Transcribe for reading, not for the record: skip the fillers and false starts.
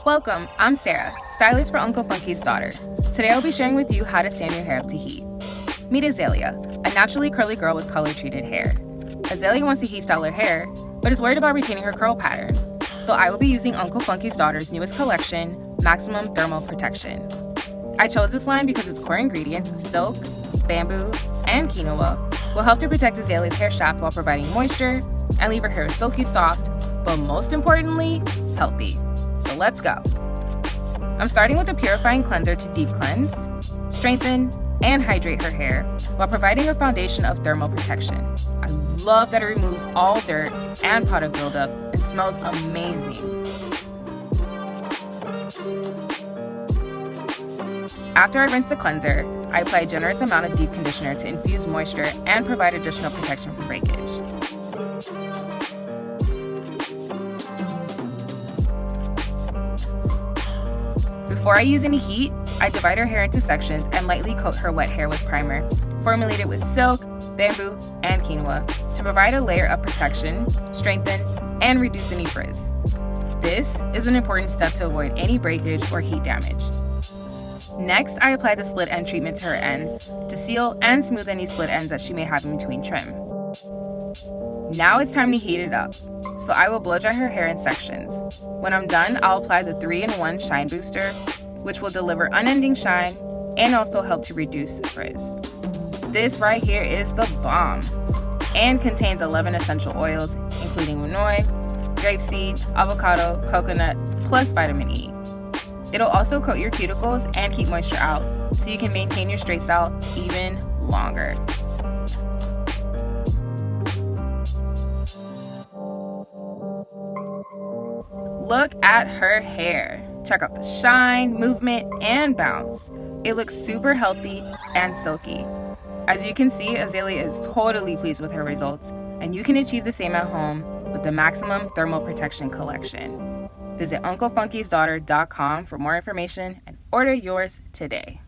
Welcome, I'm Sarah, stylist for Uncle Funky's daughter. Today I'll be sharing with you how to stand your hair up to heat. Meet Azalea, a naturally curly girl with color-treated hair. Azalea wants to heat style her hair, but is worried about retaining her curl pattern. So I will be using Uncle Funky's daughter's newest collection, Maximum Thermal Protection. I chose this line because its core ingredients, silk, bamboo, and quinoa, will help to protect Azalea's hair shaft while providing moisture and leave her hair silky soft, but most importantly, healthy. So let's go. I'm starting with a purifying cleanser to deep cleanse, strengthen, and hydrate her hair while providing a foundation of thermal protection. I love that it removes all dirt and product buildup and smells amazing. After I rinse the cleanser, I apply a generous amount of deep conditioner to infuse moisture and provide additional protection from breakage. Before I use any heat, I divide her hair into sections and lightly coat her wet hair with primer, formulated with silk, bamboo, and quinoa, to provide a layer of protection, strengthen, and reduce any frizz. This is an important step to avoid any breakage or heat damage. Next, I apply the split end treatment to her ends to seal and smooth any split ends that she may have in between trim. Now it's time to heat it up, so I will blow dry her hair in sections. When I'm done, I'll apply the 3-in-1 Shine Booster, which will deliver unending shine and also help to reduce frizz. This right here is the bomb and contains 11 essential oils, including manoi, grapeseed, avocado, coconut, plus vitamin E. It'll also coat your cuticles and keep moisture out, so you can maintain your straight style even longer. Look at her hair. Check out the shine, movement, and bounce. It looks super healthy and silky. As you can see, Azalea is totally pleased with her results, and you can achieve the same at home with the Maximum Thermal Protection Collection. Visit UncleFunky'sDaughter.com for more information and order yours today.